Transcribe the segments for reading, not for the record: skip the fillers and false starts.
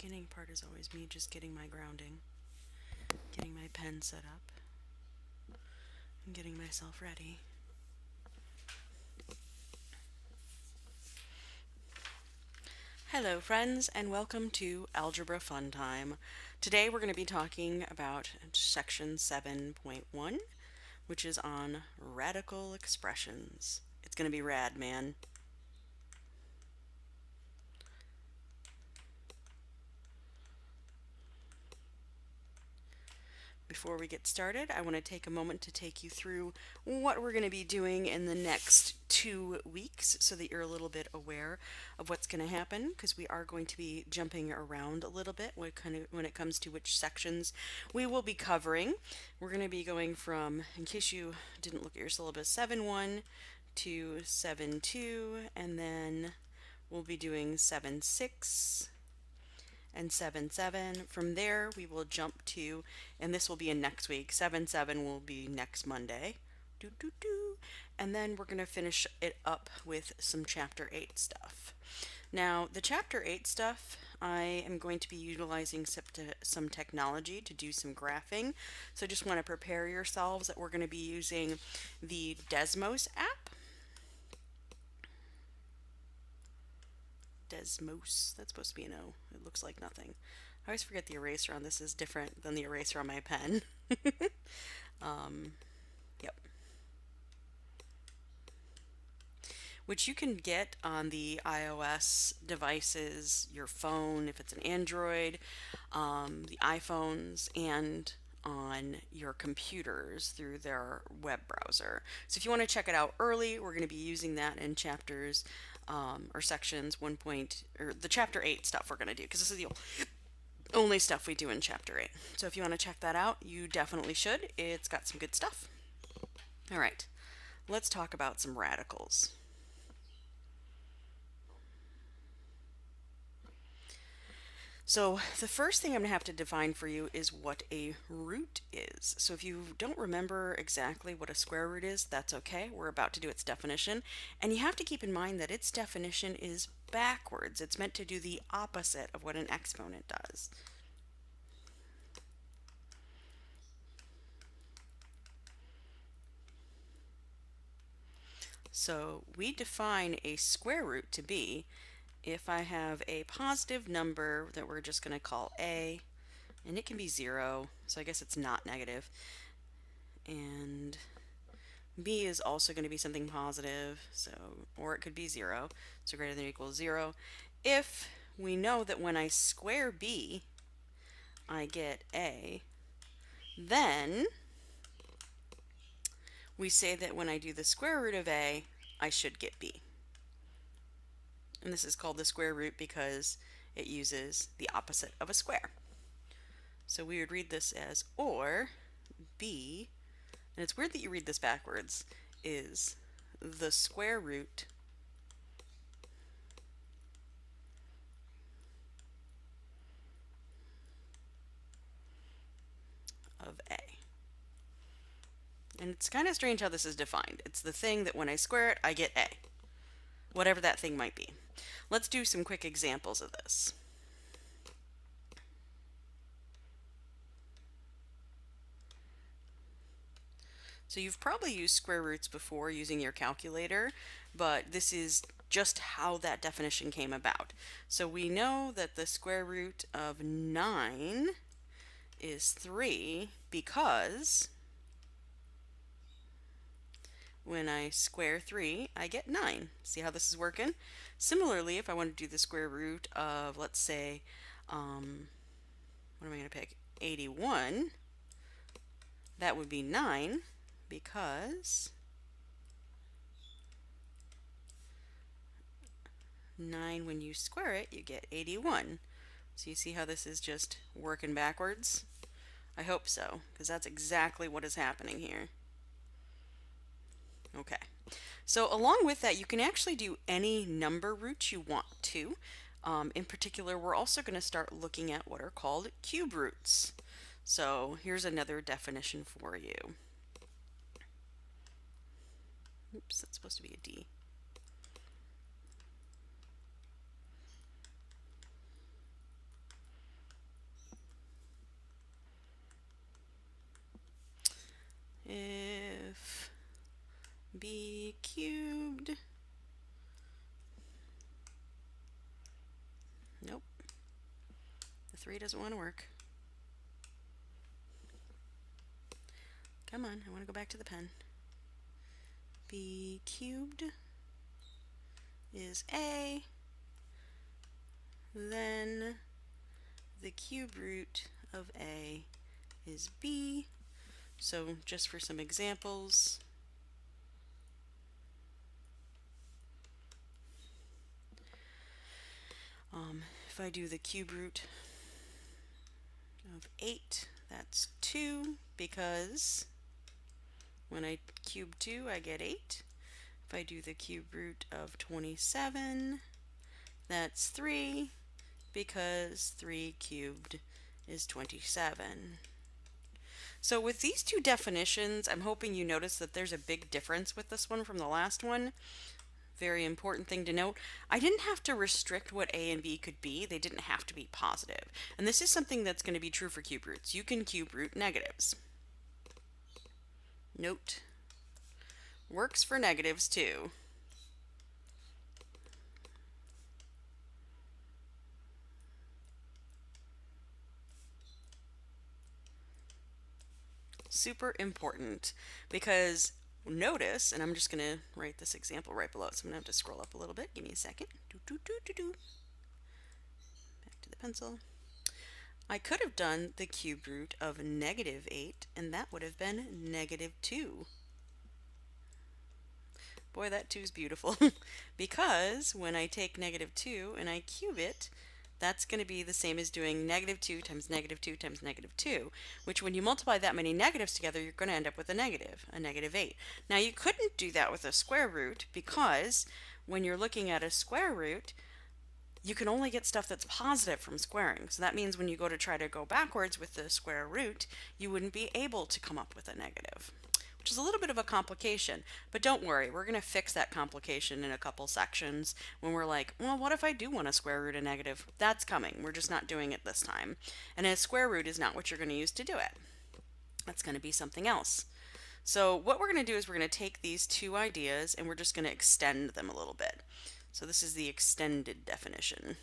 beginning part is always me just getting my grounding, getting my pen set up, and getting myself ready. Hello, friends, and welcome to Algebra Fun Time. Today we're going to be talking about section 7.1, which is on radical expressions. It's going to be rad, man. Before we get started, I want to take a moment to take you through what we're going to be doing in the next 2 weeks so that you're a little bit aware of what's going to happen, because we are going to be jumping around a little bit when it comes to which sections we will be covering. We're going to be going from, in case you didn't look at your syllabus, 7.1 to 7.2, and then we'll be doing 7.6 and 7.7. From there, we will jump to, and this will be in next week, 7.7 will be next Monday. Doo, doo, doo. And then we're going to finish it up with some Chapter 8 stuff. Now, the Chapter 8 stuff, I am going to be utilizing some technology to do some graphing. So just want to prepare yourselves that we're going to be using the Desmos app. Desmos. That's supposed to be an O. It looks like nothing. I always forget the eraser on this is different than the eraser on my pen. Yep. Which you can get on the iOS devices, your phone, if it's an Android, the iPhones, and on your computers through their web browser. So if you want to check it out early, we're going to be using that in chapters or sections or the chapter 8 stuff we're going to do, because this is the only stuff we do in chapter 8. So if you want to check that out, you definitely should. It's got some good stuff. All right, let's talk about some radicals. So the first thing I'm going to have to define for you is what a root is. So if you don't remember exactly what a square root is, that's okay. We're about to do its definition. And you have to keep in mind that its definition is backwards. It's meant to do the opposite of what an exponent does. So we define a square root to be if I have a positive number that we're just going to call a, and it can be 0, so I guess it's not negative, and b is also going to be something positive, so, or it could be 0, so greater than or equal to 0. If we know that when I square b, I get a, then we say that when I do the square root of a, I should get b. And this is called the square root because it uses the opposite of a square. So we would read this as, or b, and it's weird that you read this backwards, is the square root of a. And it's kind of strange how this is defined. It's the thing that when I square it, I get a, whatever that thing might be. Let's do some quick examples of this. So you've probably used square roots before using your calculator, but this is just how that definition came about. So we know that the square root of 9 is 3 because when I square 3, I get 9. See how this is working? Similarly, if I want to do the square root of, let's say, what am I going to pick? 81, that would be 9 because 9, when you square it, you get 81. So you see how this is just working backwards? I hope so, because that's exactly what is happening here. Okay. So along with that, you can actually do any number root you want to. In particular, we're also going to start looking at what are called cube roots. So here's another definition for you. Oops, that's supposed to be a D. Sorry, doesn't want to work. Come on, I want to go back to the pen. B cubed is A, then the cube root of A is B. So just for some examples, if I do the cube root of 8, that's 2, because when I cube 2, I get 8. If I do the cube root of 27, that's 3, because 3 cubed is 27. So with these two definitions, I'm hoping you notice that there's a big difference with this one from the last one. Very important thing to note. I didn't have to restrict what A and B could be. They didn't have to be positive. And this is something that's going to be true for cube roots. You can cube root negatives. Note, works for negatives too. Super important, because notice, and I'm just going to write this example right below, so I'm going to have to scroll up a little bit. Give me a second. Back to the pencil. I could have done the cube root of negative 8, and that would have been negative 2. Boy, that 2 is beautiful. Because when I take negative 2 and I cube it, that's going to be the same as doing negative 2 times negative 2 times negative 2, which when you multiply that many negatives together, you're going to end up with a negative 8. Now you couldn't do that with a square root, because when you're looking at a square root, you can only get stuff that's positive from squaring. So that means when you go to try to go backwards with the square root, you wouldn't be able to come up with a negative, which is a little bit of a complication. But don't worry, we're going to fix that complication in a couple sections when we're like, well, what if I do want to square root a negative? That's coming. We're just not doing it this time. And a square root is not what you're going to use to do it. That's going to be something else. So what we're going to do is we're going to take these two ideas and we're just going to extend them a little bit. So this is the extended definition.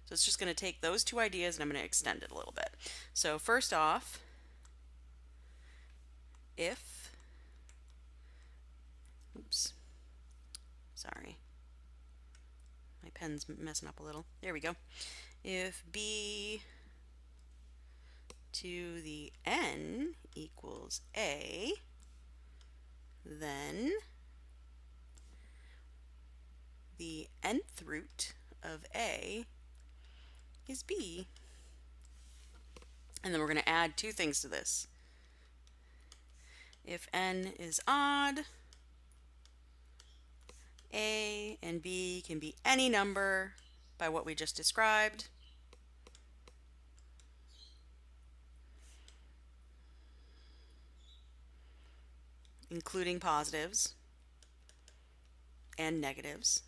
So it's just going to take those two ideas and I'm going to extend it a little bit. So first off, if, oops, sorry, my pen's messing up a little. There we go. If b to the n equals a, then the nth root of a is b. And then we're going to add two things to this. If n is odd, a and b can be any number by what we just described. Including positives and negatives.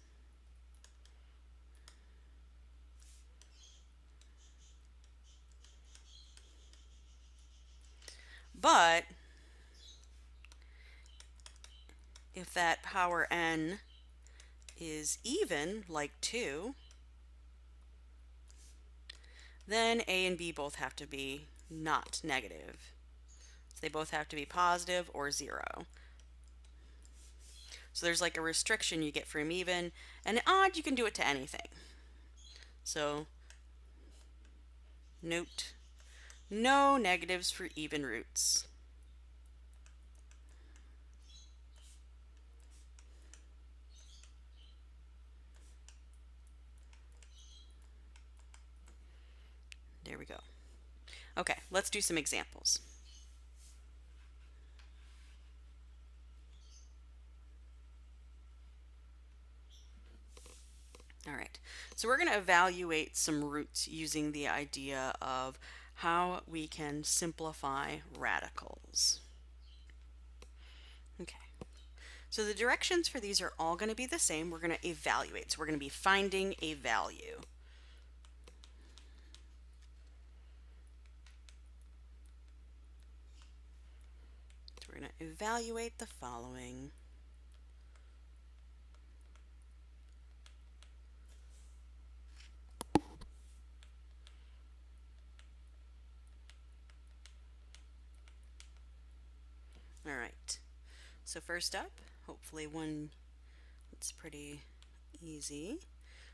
But if that power n is even, like 2, then a and b both have to be not negative. So they both have to be positive or 0. So there's like a restriction you get from even, and odd you can do it to anything. So note, no negatives for even roots. There we go. Okay, let's do some examples. All right, so we're going to evaluate some roots using the idea of how we can simplify radicals. Okay, so the directions for these are all going to be the same. We're going to evaluate, so we're going to be finding a value. So we're we're going to evaluate the following. All right, so first up, hopefully one that's pretty easy.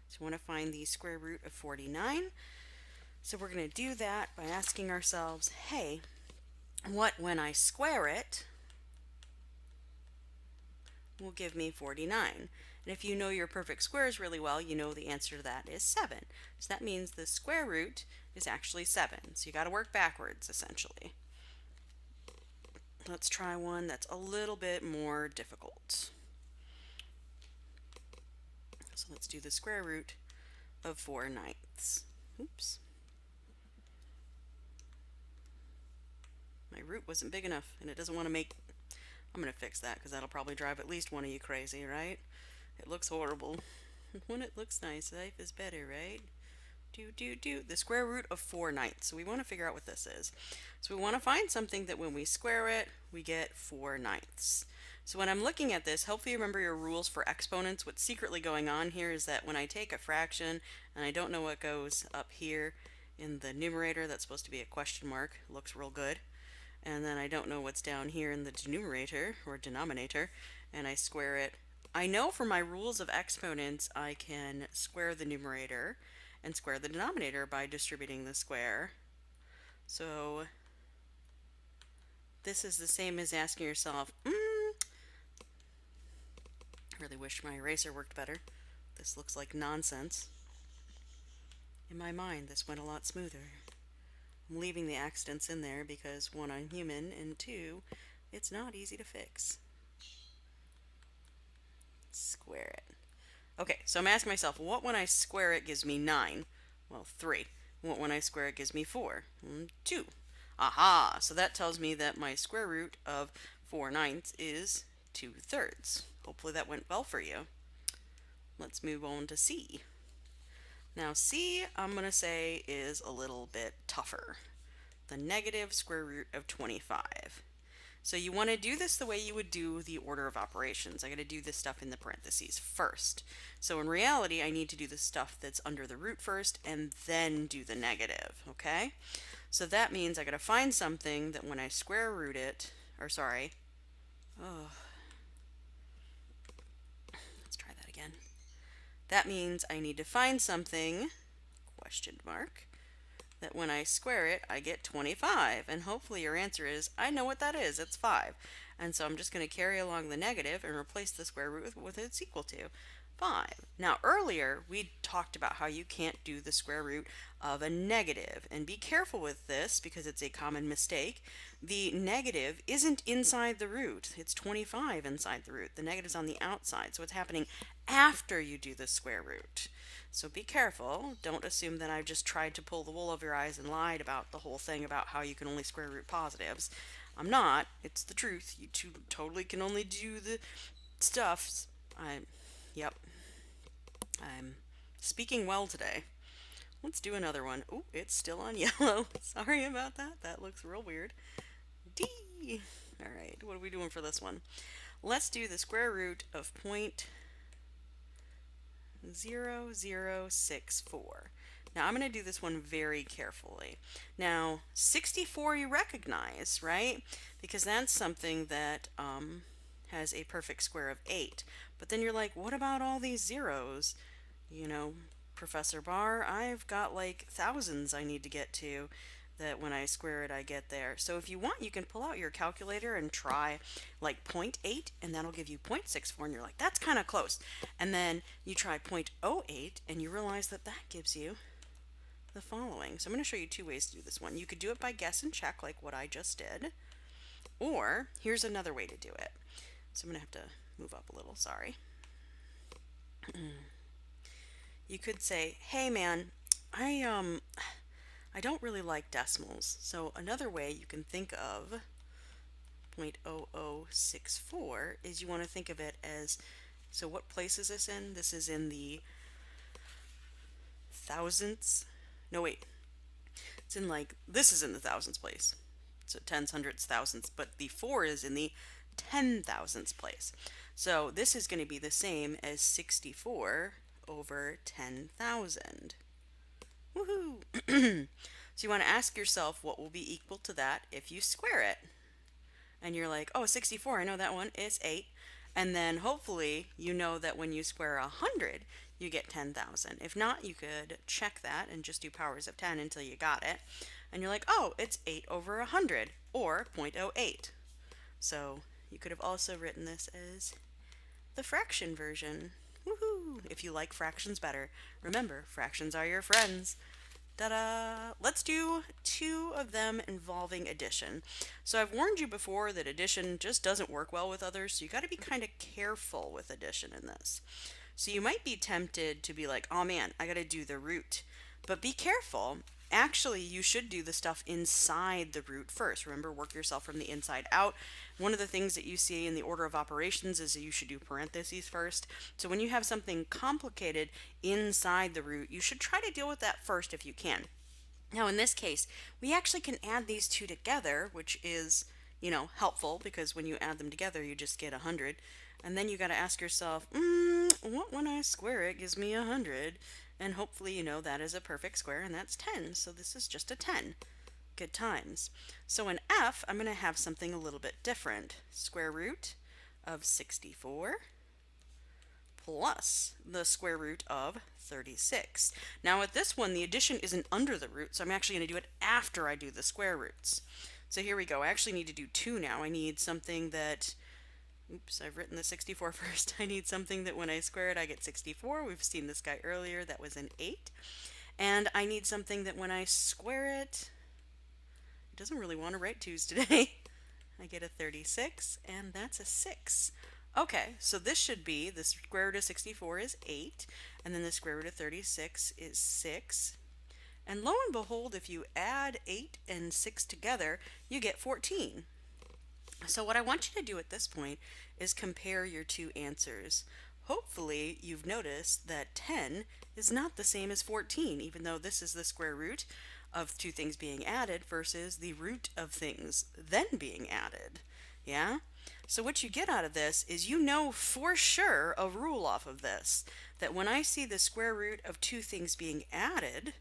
So we want to find the square root of 49. So we're going to do that by asking ourselves, hey, what when I square it will give me 49? And if you know your perfect squares really well, you know the answer to that is 7. So that means the square root is actually 7. So you got to work backwards, essentially. Let's try one that's a little bit more difficult. So let's do the square root of 4/9. Oops. My root wasn't big enough, and it doesn't want to make... I'm going to fix that, because that'll probably drive at least one of you crazy, right? It looks horrible. When it looks nice, life is better, right? The square root of 4/9. So we want to figure out what this is. So we want to find something that when we square it, we get 4/9. So when I'm looking at this, hopefully you remember your rules for exponents. What's secretly going on here is that when I take a fraction and I don't know what goes up here in the numerator, that's supposed to be a question mark, looks real good. And then I don't know what's down here in the numerator or denominator, and I square it. I know from my rules of exponents I can square the numerator and square the denominator by distributing the square. So this is the same as asking yourself, really wish my eraser worked better. This looks like nonsense. In my mind, this went a lot smoother. I'm leaving the accidents in there because one, I'm human, and two, it's not easy to fix. Square it. Okay, so I'm asking myself, what when I square it gives me 9? Well, 3. What when I square it gives me 4? 2. Aha! So that tells me that my square root of 4/9 is 2/3. Hopefully that went well for you. Let's move on to C. Now C, I'm going to say, is a little bit tougher. The negative square root of 25. So you want to do this the way you would do the order of operations. I got to do this stuff in the parentheses first. So in reality, I need to do the stuff that's under the root first and then do the negative, okay? So that means I got to find something that when I square root it, let's try that again. That means I need to find something, question mark, that when I square it, I get 25. And hopefully your answer is, I know what that is, it's 5. And so I'm just going to carry along the negative and replace the square root with what it's equal to, 5. Now earlier we talked about how you can't do the square root of a negative. And be careful with this because it's a common mistake. The negative isn't inside the root. It's 25 inside the root. The negative's on the outside. So it's happening after you do the square root. So be careful. Don't assume that I've just tried to pull the wool over your eyes and lied about the whole thing about how you can only square root positives. I'm not. It's the truth. You two totally can only do the stuffs. Yep. I'm speaking well today. Let's do another one. Oh, it's still on yellow. Sorry about that. That looks real weird. D. All right, what are we doing for this one? Let's do the square root of 0.0064. Now I'm going to do this one very carefully. Now 64 you recognize, right? Because that's something that has a perfect square of 8. But then you're like, what about all these zeros? You know, Professor Barr, I've got like thousands I need to get to that when I square it I get there. So if you want, you can pull out your calculator and try like 0.8 and that'll give you 0.64 and you're like, that's kind of close. And then you try 0.08 and you realize that that gives you the following. So I'm going to show you two ways to do this one. You could do it by guess and check like what I just did. Or here's another way to do it. So I'm going to have to move up a little, sorry. You could say, hey man, I don't really like decimals. So another way you can think of 0.0064 is you want to think of it as, so what place is this in? This is in the thousandths. No, wait. It's in like, this is in the thousandths place. So tens, hundreds, thousands, but the 4 is in the 10,000ths place. So this is going to be the same as 64 over 10,000. Woohoo! So you want to ask yourself what will be equal to that if you square it. And you're like, oh, 64, I know that one, it's 8. And then hopefully you know that when you square 100, you get 10,000. If not, you could check that and just do powers of 10 until you got it. And you're like, oh, it's 8 over 100, or 0.08. So you could have also written this as the fraction version. Woohoo! If you like fractions better, remember, fractions are your friends. Ta-da! Let's do two of them involving addition. So I've warned you before that addition just doesn't work well with others, so you got to be kind of careful with addition in this. So you might be tempted to be like, oh man, I got to do the root. But be careful. Actually, you should do the stuff inside the root first. Remember, work yourself from the inside out. One of the things that you see in the order of operations is that you should do parentheses first. So when you have something complicated inside the root, you should try to deal with that first if you can. Now, in this case, we actually can add these two together, which is, helpful because when you add them together, you just get 100. And then you got to ask yourself, what when I square it gives me 100? And hopefully you know that is a perfect square, and that's 10. So this is just a 10. Good times. So in F, I'm going to have something a little bit different. Square root of 64 plus the square root of 36. Now with this one, the addition isn't under the root, so I'm actually going to do it after I do the square roots. So here we go. I actually need to do 2 now. I need something that, oops, I've written the 64 first. I need something that when I square it, I get 64. We've seen this guy earlier. That was an 8. And I need something that when I square it doesn't really want to write 2's today. I get a 36, and that's a 6. Okay, so this should be, the square root of 64 is 8, and then the square root of 36 is 6. And lo and behold, if you add 8 and 6 together, you get 14. So what I want you to do at this point is compare your two answers. Hopefully you've noticed that 10 is not the same as 14, even though this is the square root of two things being added versus the root of things then being added. Yeah? So what you get out of this is you know for sure a rule off of this, that when I see the square root of two things being added,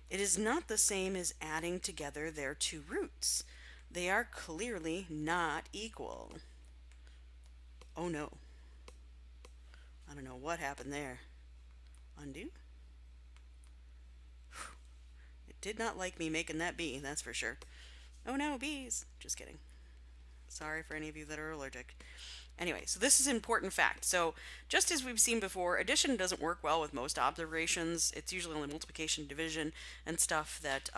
it is not the same as adding together their two roots. They are clearly not equal. Oh no. I don't know what happened there. Undo? It did not like me making that B, that's for sure. Oh no, bees. Just kidding. Sorry for any of you that are allergic. Anyway, so this is an important fact. So just as we've seen before, addition doesn't work well with most observations. It's usually only multiplication, division, and stuff that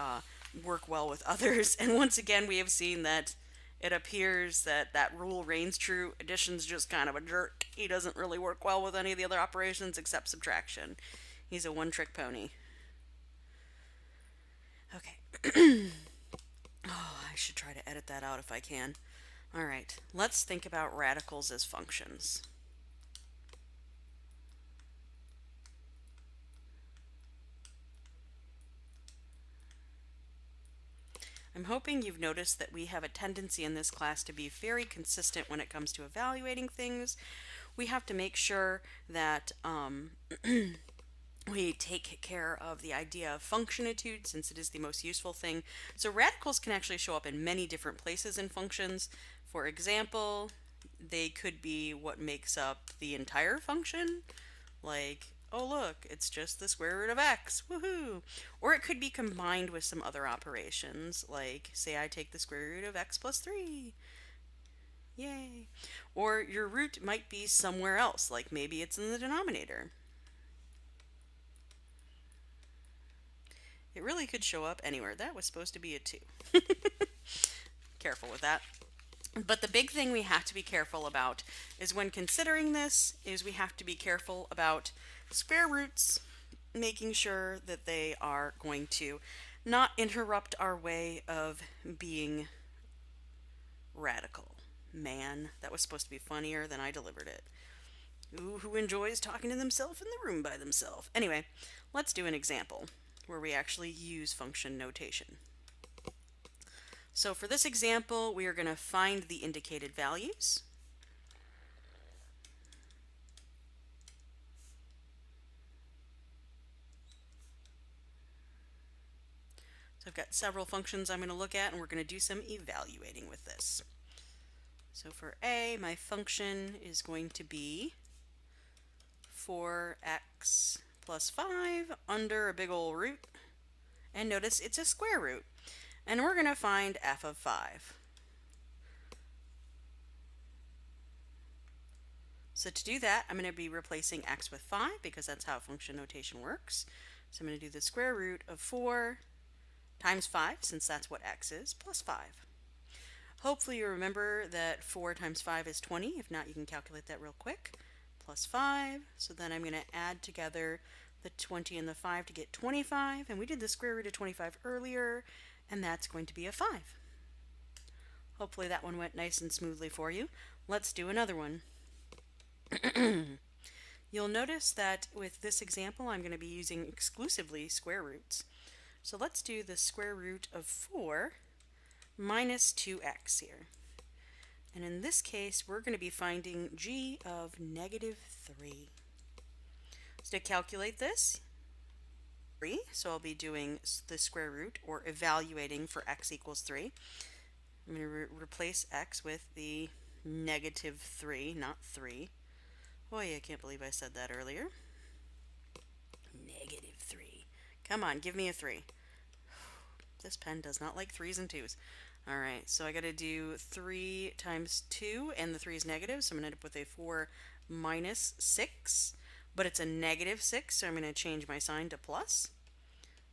work well with others. And once again, we have seen that it appears that that rule reigns true. Addition's just kind of a jerk. He doesn't really work well with any of the other operations except subtraction. He's a one-trick pony. Okay. Oh, I should try to edit that out if I can. All right, let's think about radicals as functions. I'm hoping you've noticed that we have a tendency in this class to be very consistent when it comes to evaluating things. We have to make sure that we take care of the idea of functionitude since it is the most useful thing. So radicals can actually show up in many different places in functions. For example, they could be what makes up the entire function, like, oh look, it's just the square root of x, woohoo! Or it could be combined with some other operations, like, say I take the square root of x plus 3, yay! Or your root might be somewhere else, like maybe it's in the denominator. It really could show up anywhere. That was supposed to be a 2. Careful with that. But the big thing we have to be careful about is when considering this is we have to be careful about square roots, making sure that they are going to not interrupt our way of being radical. Man, that was supposed to be funnier than I delivered it. Ooh, who enjoys talking to themselves in the room by themselves? Anyway, let's do an example where we actually use function notation. So for this example, we are going to find the indicated values. So I've got several functions I'm going to look at, and we're going to do some evaluating with this. So for A, my function is going to be 4x plus 5 under a big old root. And notice it's a square root. And we're going to find f of 5. So to do that, I'm going to be replacing x with 5 because that's how function notation works. So I'm going to do the square root of 4 times 5, since that's what x is, plus 5. Hopefully you remember that 4 times 5 is 20. If not, you can calculate that real quick. Plus 5. So then I'm going to add together the 20 and the 5 to get 25. And we did the square root of 25 earlier, and that's going to be a 5. Hopefully that one went nice and smoothly for you. Let's do another one. You'll notice that with this example, I'm going to be using exclusively square roots. So let's do the square root of 4 minus 2x here. And in this case, we're going to be finding g of negative 3. So to calculate this, so I'll be doing the square root, or evaluating for x equals 3. I'm going to replace x with the negative 3, not 3. Boy, I can't believe I said that earlier. Negative 3. Come on, give me a 3. This pen does not like 3s and 2s. Alright, so I got to do 3 times 2, and the 3 is negative, so I'm going to end up with a 4 minus 6. But it's a negative 6, so I'm going to change my sign to plus.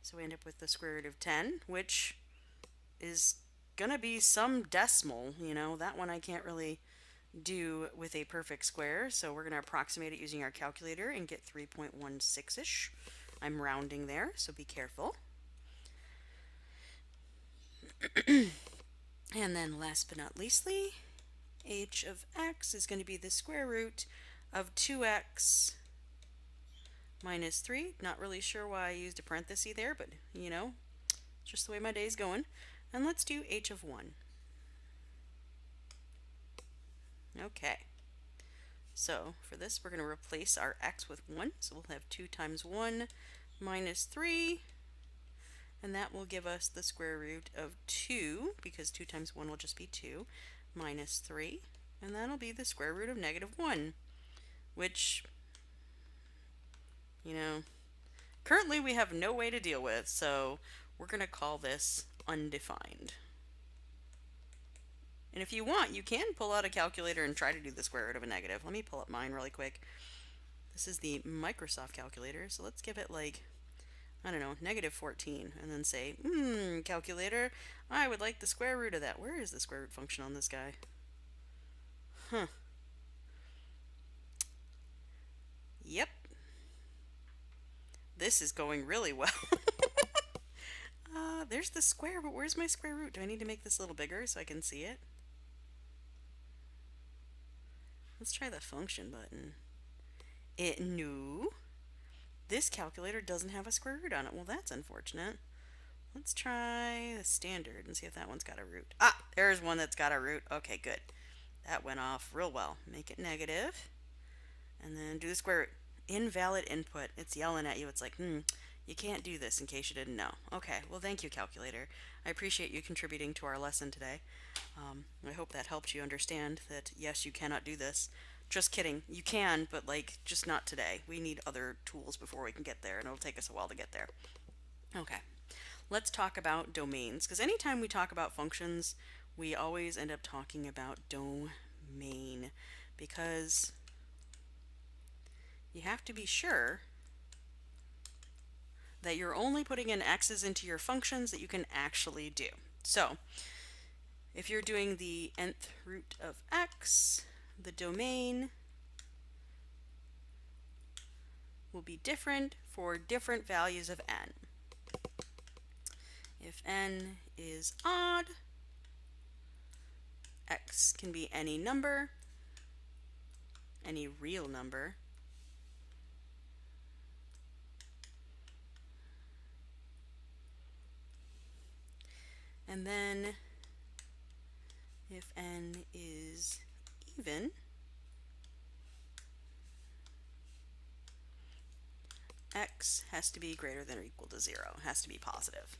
So we end up with the square root of 10, which is going to be some decimal. You know, that one I can't really do with a perfect square, so we're going to approximate it using our calculator and get 3.16-ish. I'm rounding there, so be careful. And then last but not leastly, h of x is going to be the square root of 2x minus 3. Not really sure why I used a parenthesis there, but you know, just the way my day's going. And let's do h of 1. Okay. So for this, we're going to replace our x with 1. So we'll have 2 times 1 minus 3. And that will give us the square root of 2, because 2 times 1 will just be 2, minus 3. And that'll be the square root of negative 1, which, you know, currently we have no way to deal with, so we're going to call this undefined. And if you want, you can pull out a calculator and try to do the square root of a negative. Let me pull up mine really quick. This is the Microsoft calculator, so let's give it like, I don't know, negative 14, and then say, calculator, I would like the square root of that. Where is the square root function on this guy? Huh. Yep. This is going really well. There's the square, but where's my square root? Do I need to make this a little bigger so I can see it? Let's try the function button. No. This calculator doesn't have a square root on it. Well, that's unfortunate. Let's try the standard and see if that one's got a root. Ah, there's one that's got a root. Okay, good. That went off real well. Make it negative. And then do the square root. Invalid input. It's yelling at you. It's like, you can't do this, in case you didn't know. Okay, well, thank you, calculator. I appreciate you contributing to our lesson today. I hope that helped you understand that, yes, you cannot do this. Just kidding. You can, but, like, just not today. We need other tools before we can get there, and it'll take us a while to get there. Okay. Let's talk about domains, because anytime we talk about functions, we always end up talking about domain, because you have to be sure that you're only putting in x's into your functions that you can actually do. So, if you're doing the nth root of x, the domain will be different for different values of n. If n is odd, x can be any number, any real number. And then if n is even, x has to be greater than or equal to 0. It has to be positive.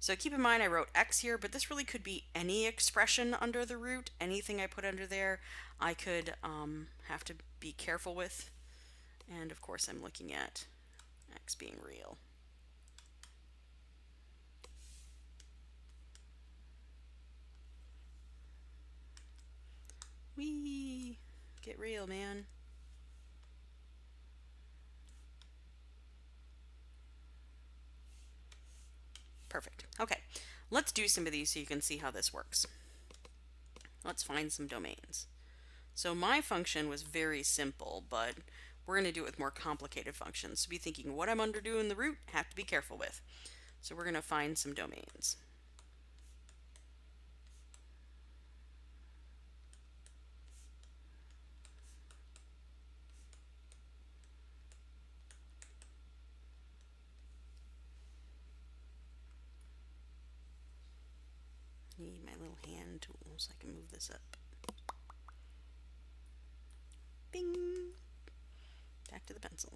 So keep in mind I wrote x here, but this really could be any expression under the root. Anything I put under there I could have to be careful with. And of course I'm looking at x being real. Whee! Get real, man. Perfect. Okay, let's do some of these so you can see how this works. Let's find some domains. So my function was very simple, but we're going to do it with more complicated functions. So be thinking what I'm under doing the root, have to be careful with. So we're going to find some domains. Need my little hand tool so I can move this up. Bing! Back to the pencil.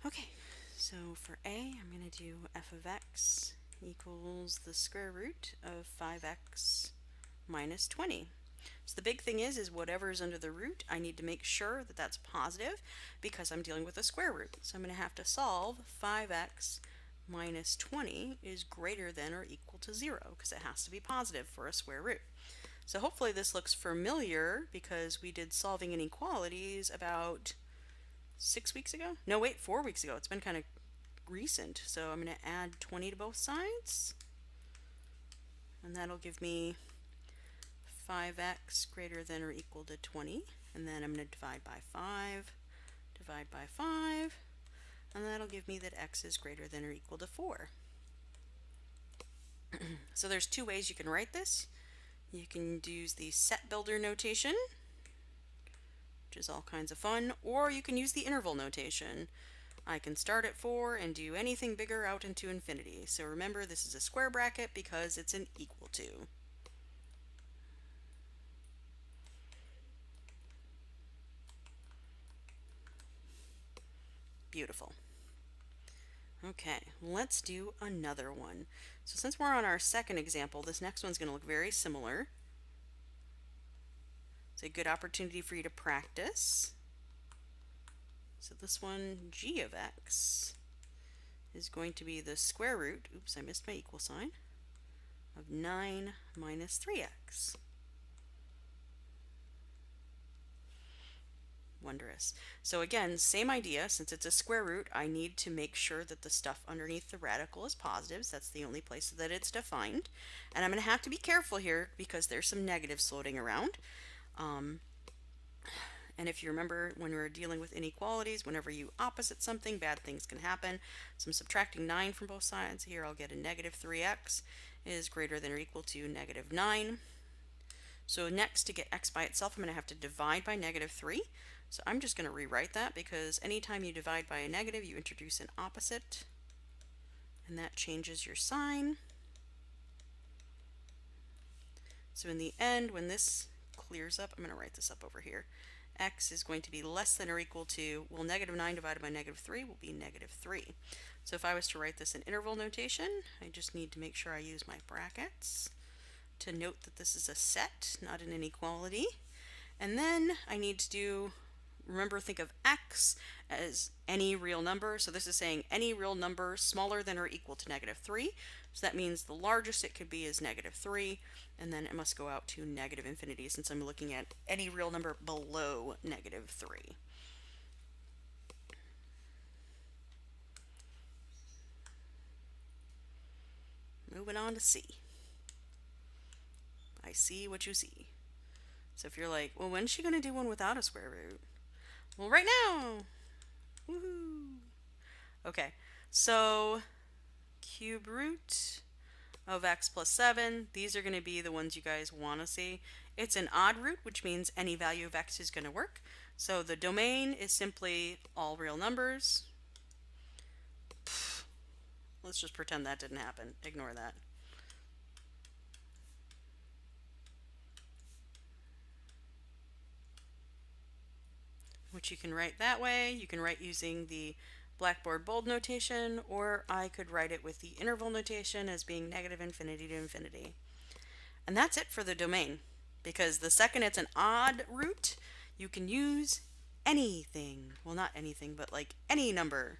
Okay, so for a, I'm going to do f of x equals the square root of 5x minus 20. So the big thing is whatever's under the root, I need to make sure that that's positive because I'm dealing with a square root. So I'm going to have to solve 5x minus 20 is greater than or equal to 0 because it has to be positive for a square root. So hopefully this looks familiar because we did solving inequalities about 6 weeks ago? No, wait, 4 weeks ago. It's been kind of recent. So I'm going to add 20 to both sides. And that'll give me 5x greater than or equal to 20. And then I'm going to divide by 5, and that'll give me that x is greater than or equal to 4. So there's two ways you can write this. You can use the set builder notation, which is all kinds of fun, or you can use the interval notation. I can start at 4 and do anything bigger out into infinity. So remember, this is a square bracket because it's an equal to. Beautiful. Okay, let's do another one. So since we're on our second example, this next one's going to look very similar. It's a good opportunity for you to practice. So this one, g of x, is going to be the square root, oops, I missed my equal sign, of 9 minus 3x. Wondrous. So again, same idea. Since it's a square root, I need to make sure that the stuff underneath the radical is positives. That's the only place that it's defined. And I'm going to have to be careful here because there's some negatives floating around. And if you remember when we were dealing with inequalities, whenever you opposite something, bad things can happen. So I'm subtracting 9 from both sides. Here I'll get a negative 3x is greater than or equal to negative 9. So next, to get x by itself, I'm going to have to divide by negative 3. So I'm just going to rewrite that because anytime you divide by a negative, you introduce an opposite, and that changes your sign. So in the end, when this clears up, I'm going to write this up over here. X is going to be less than or equal to, well, negative 9 divided by negative 3 will be negative 3. So if I was to write this in interval notation, I just need to make sure I use my brackets to note that this is a set, not an inequality. And then I need to do, remember, think of x as any real number. So this is saying any real number smaller than or equal to negative 3. So that means the largest it could be is negative 3, and then it must go out to negative infinity since I'm looking at any real number below negative 3. Moving on to C. I see what you see. So if you're like, well, when's she going to do one without a square root? Well, right now! Woohoo! Okay, so cube root of x plus 7, these are going to be the ones you guys want to see. It's an odd root, which means any value of x is going to work. So the domain is simply all real numbers. Let's just pretend that didn't happen. Ignore that. which you can write that way. You can write using the blackboard bold notation, or I could write it with the interval notation as being negative infinity to infinity. And that's it for the domain, because the second it's an odd root, you can use anything. Well, not anything, but like any number.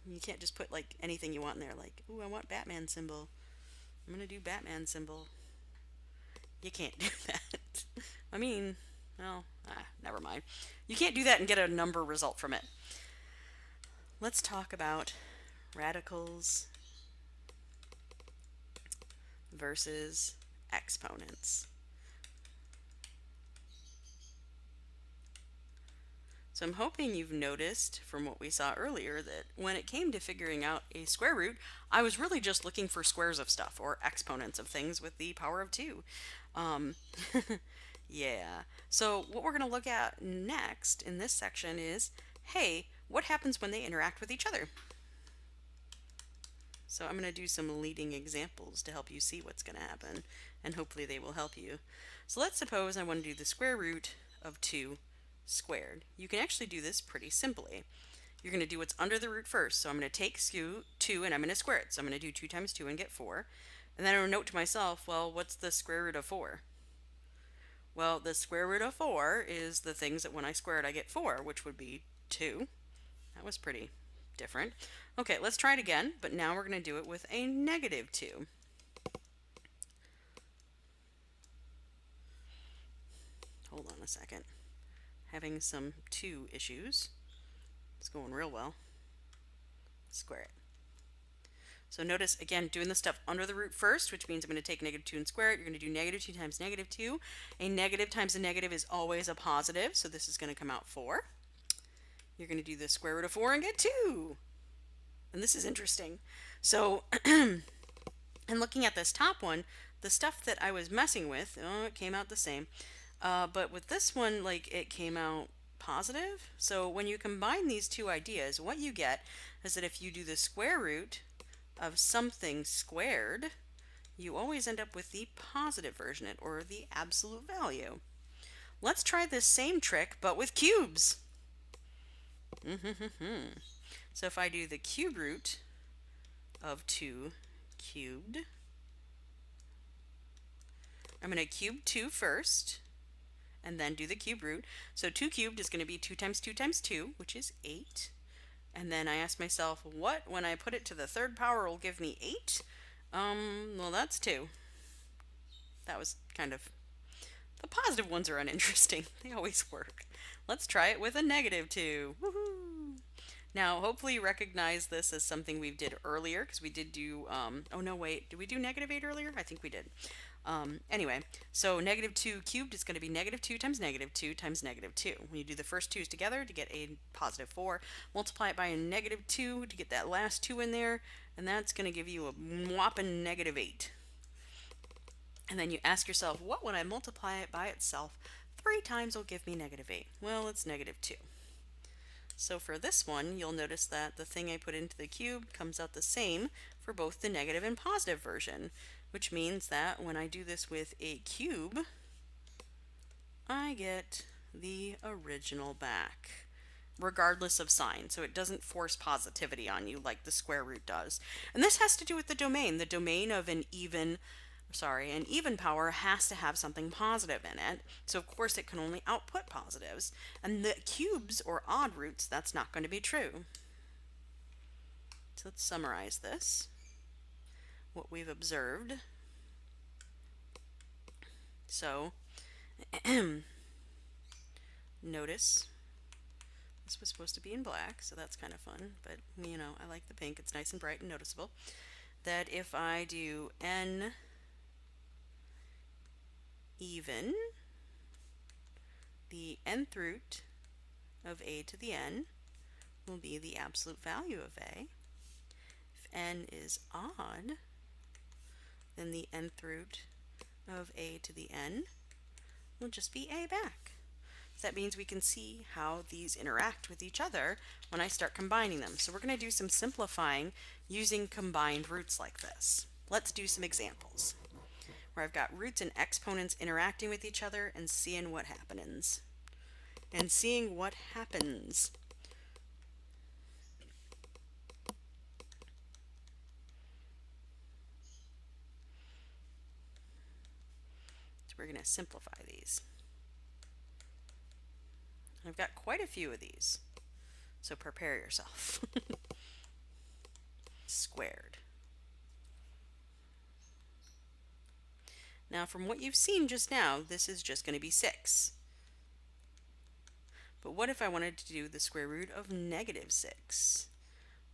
You can't just put like anything you want in there, like, ooh, I want Batman symbol. I'm gonna do Batman symbol. You can't do that. I mean, well, never mind. You can't do that and get a number result from it. Let's talk about radicals versus exponents. So I'm hoping you've noticed from what we saw earlier that when it came to figuring out a square root, I was really just looking for squares of stuff or exponents of things with the power of 2. Um, yeah. So what we're going to look at next in this section is, hey, what happens when they interact with each other? So I'm going to do some leading examples to help you see what's going to happen, and hopefully they will help you. So let's suppose I want to do the square root of 2 squared. You can actually do this pretty simply. You're going to do what's under the root first. So I'm going to take 2 and I'm going to square it. So I'm going to do 2 times 2 and get 4. And then I'm going to note to myself, well, what's the square root of 4? Well, the square root of 4 is the things that when I square it I get 4, which would be 2. That was pretty different. Okay, let's try it again, but now we're going to do it with a negative 2. Hold on a second. Having some 2 issues. It's going real well. Square it. So notice, again, doing the stuff under the root first, which means I'm going to take negative 2 and square it. You're going to do negative 2 times negative 2. A negative times a negative is always a positive, so this is going to come out 4. You're going to do the square root of 4 and get 2. And this is interesting. So, and looking at this top one, the stuff that I was messing with, oh, it came out the same. But with this one, like, it came out positive. So when you combine these two ideas, what you get is that if you do the square root of something squared, you always end up with the positive version, or the absolute value. Let's try this same trick, but with cubes. So if I do the cube root of 2 cubed, I'm going to cube 2 first, and then do the cube root. So 2 cubed is going to be 2 times 2 times 2, which is 8. And then I ask myself, what, when I put it to the third power, will give me 8? Well, that's 2. That was kind of... The positive ones are uninteresting. They always work. Let's try it with a negative 2. Woohoo! Now, hopefully you recognize this as something we did earlier, because we did do... oh, no, wait. Did we do negative 8 earlier? I think we did. Anyway, so negative 2 cubed is going to be negative 2 times negative 2 times negative 2. When you do the first 2's together to get a positive 4, multiply it by a negative 2 to get that last 2 in there, and that's going to give you a whopping negative 8. And then you ask yourself, what would I multiply it by itself 3 times will give me negative 8? Well, it's negative 2. So for this one, you'll notice that the thing I put into the cube comes out the same for both the negative and positive version, which means that when I do this with a cube, I get the original back, regardless of sign. So it doesn't force positivity on you like the square root does. And this has to do with the domain. The domain of an even power has to have something positive in it. So of course it can only output positives. And the cubes or odd roots, that's not going to be true. So let's summarize this. What we've observed. So, notice this was supposed to be in black, so that's kind of fun, but you know, I like the pink, it's nice and bright and noticeable, that if I do n even, the nth root of a to the n will be the absolute value of a. If n is odd, then the nth root of a to the n will just be a back. So that means we can see how these interact with each other when I start combining them. So we're going to do some simplifying using combined roots like this. Let's do some examples where I've got roots and exponents interacting with each other and seeing what happens. and seeing what happens. So we're going to simplify these. I've got quite a few of these, so prepare yourself. Squared. Now from what you've seen just now, this is just going to be 6. But what if I wanted to do the square root of -6?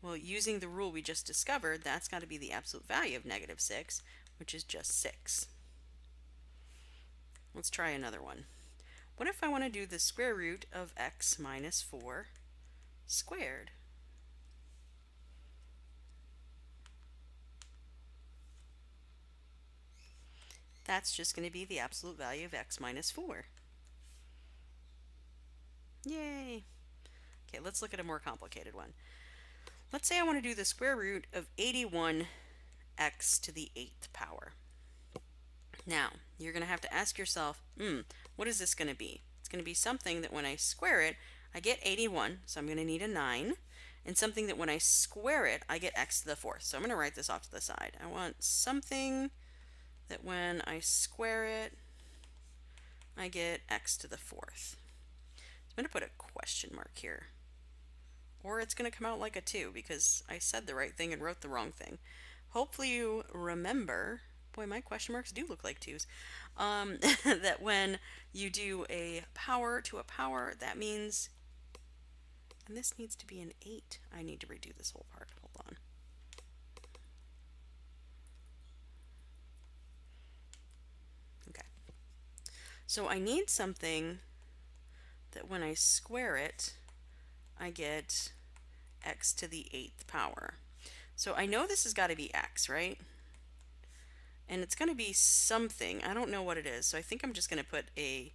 Well, using the rule we just discovered, that's got to be the absolute value of -6, which is just 6. Let's try another one. What if I want to do the square root of x minus 4 squared? That's just going to be the absolute value of x minus 4. Yay! Okay, let's look at a more complicated one. Let's say I want to do the square root of 81x to the 8th power. Now, you're going to have to ask yourself, what is this going to be? It's going to be something that when I square it, I get 81, so I'm going to need a 9, and something that when I square it, I get x to the 4th. So I'm going to write this off to the side. I want something that when I square it, I get x to the 4th. I'm going to put a question mark here. Or it's going to come out like a 2 because I said the right thing and wrote the wrong thing. Hopefully you remember, boy, my question marks do look like 2s, that when you do a power to a power, that means, and this needs to be an 8. I need to redo this whole part. Hold on. Okay. So I need something that when I square it, I get x to the 8th power. So I know this has got to be x, right? And it's going to be something. I don't know what it is. So I think I'm just going to put a,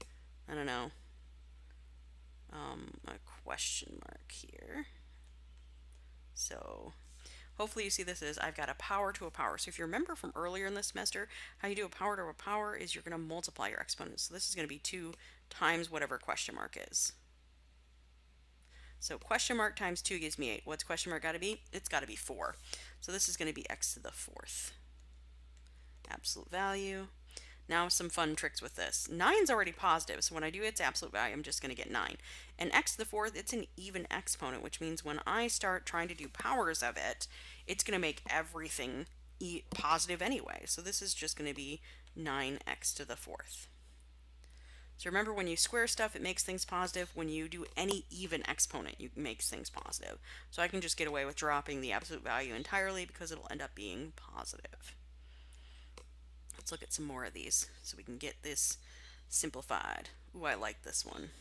I don't know, a question mark here. So hopefully you see this is I've got a power to a power. So if you remember from earlier in the semester, how you do a power to a power is you're going to multiply your exponents. So this is going to be 2 times whatever question mark is. So question mark times 2 gives me 8. What's question mark got to be? It's got to be 4. So this is going to be x to the 4th. Absolute value. Now some fun tricks with this. 9's already positive, so when I do its absolute value, I'm just going to get 9. And x to the 4th, it's an even exponent, which means when I start trying to do powers of it, it's going to make everything positive anyway. So this is just going to be 9x to the 4th. So remember, when you square stuff, it makes things positive. When you do any even exponent, it makes things positive. So I can just get away with dropping the absolute value entirely because it'll end up being positive. Let's look at some more of these so we can get this simplified. Ooh, I like this one.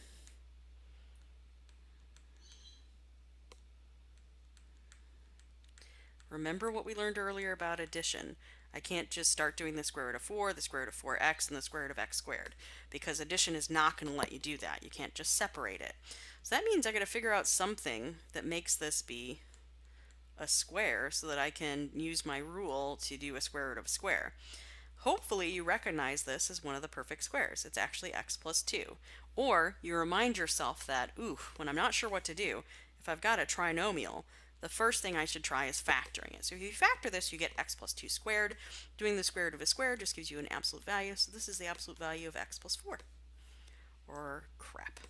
Remember what we learned earlier about addition. I can't just start doing the square root of 4, the square root of 4x, and the square root of x squared, because addition is not going to let you do that. You can't just separate it. So that means I got to figure out something that makes this be a square so that I can use my rule to do a square root of a square. Hopefully you recognize this as one of the perfect squares. It's actually x plus 2. Or you remind yourself that, when I'm not sure what to do, if I've got a trinomial, the first thing I should try is factoring it. So if you factor this, you get x plus 2 squared. Doing the square root of a square just gives you an absolute value. So this is the absolute value of x plus 4. Or crap.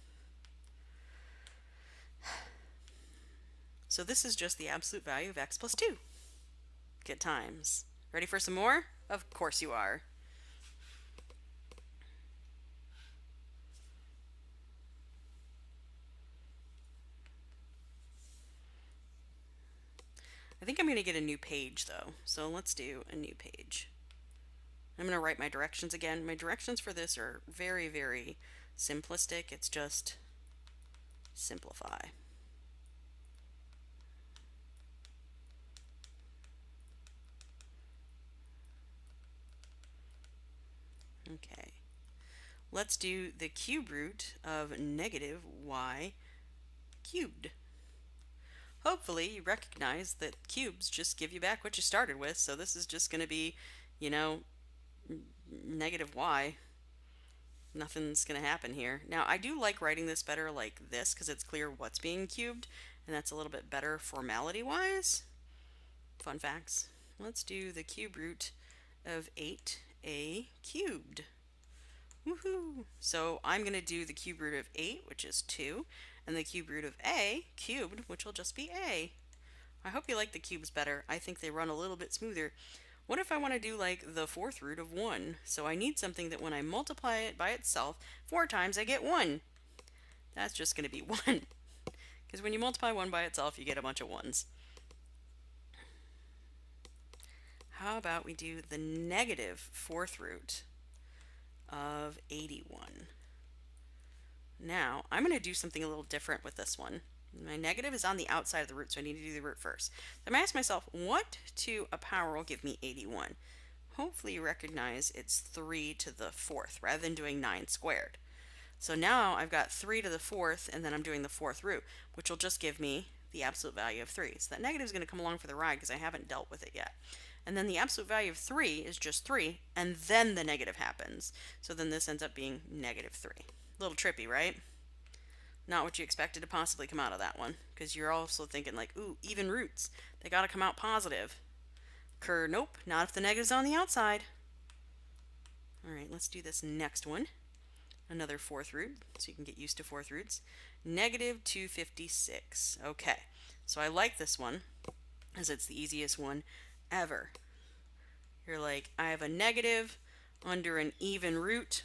So this is just the absolute value of x plus 2. Good times. Ready for some more? Of course you are. I think I'm going to get a new page though, so let's do a new page. I'm going to write my directions again. My directions for this are very, very simplistic. It's just simplify. Okay. Let's do the cube root of negative y cubed. Hopefully you recognize that cubes just give you back what you started with, so this is just going to be, negative y. Nothing's going to happen here. Now, I do like writing this better like this because it's clear what's being cubed, and that's a little bit better formality-wise. Fun facts. Let's do the cube root of 8a cubed. Woohoo! So I'm going to do the cube root of 8, which is 2, and the cube root of a cubed, which will just be a. I hope you like the cubes better. I think they run a little bit smoother. What if I want to do like the fourth root of 1? So I need something that when I multiply it by itself 4 times, I get 1. That's just going to be 1. Because when you multiply 1 by itself, you get a bunch of 1s. How about we do the negative fourth root of 81? Now, I'm going to do something a little different with this one. My negative is on the outside of the root, so I need to do the root first. So I'm going to ask myself, what to a power will give me 81? Hopefully you recognize it's 3 to the fourth rather than doing 9 squared. So now I've got 3 to the fourth, and then I'm doing the fourth root, which will just give me the absolute value of 3. So that negative is going to come along for the ride because I haven't dealt with it yet. And then the absolute value of 3 is just 3, and then the negative happens. So then this ends up being negative 3. A little trippy, right? Not what you expected to possibly come out of that one, because you're also thinking like, ooh, even roots. They got to come out positive. Nope, not if the negative's on the outside. All right, let's do this next one. Another fourth root, so you can get used to fourth roots. Negative 256. Okay, so I like this one, as it's the easiest one ever. You're like, I have a negative under an even root.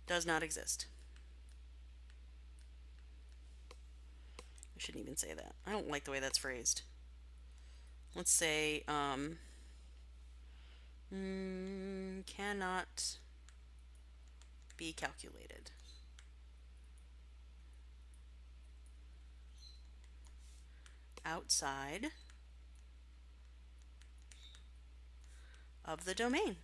Does not exist. I shouldn't even say that. I don't like the way that's phrased. Let's say, cannot be calculated. Outside of the domain.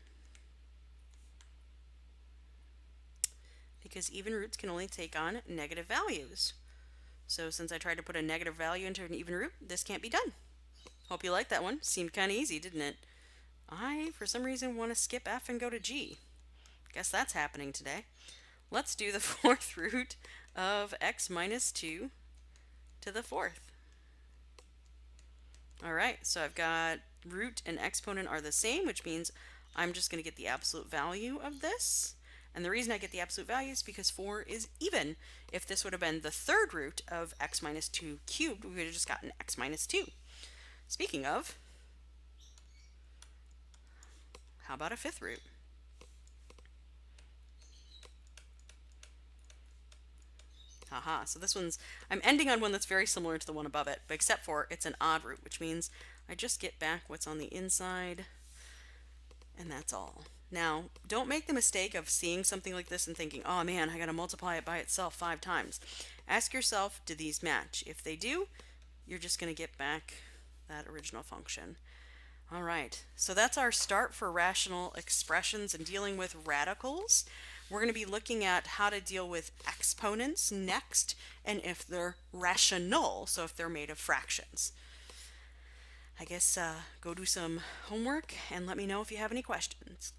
Because even roots can only take on negative values. So since I tried to put a negative value into an even root, this can't be done. Hope you liked that one. Seemed kind of easy, didn't it? I, for some reason, want to skip F and go to G. Guess that's happening today. Let's do the fourth root of x minus 2 to the fourth. All right, so I've got root and exponent are the same, which means I'm just going to get the absolute value of this. And the reason I get the absolute value is because 4 is even. If this would have been the third root of x minus 2 cubed, we would have just gotten x minus 2. Speaking of, how about a fifth root? Haha, so this one's, I'm ending on one that's very similar to the one above it, but except for it's an odd root, which means I just get back what's on the inside, and that's all. Now, don't make the mistake of seeing something like this and thinking, oh man, I gotta multiply it by itself 5 times. Ask yourself, do these match? If they do, you're just gonna get back that original function. All right, so that's our start for rational expressions and dealing with radicals. We're going to be looking at how to deal with exponents next, and if they're rational, so if they're made of fractions. I guess go do some homework and let me know if you have any questions.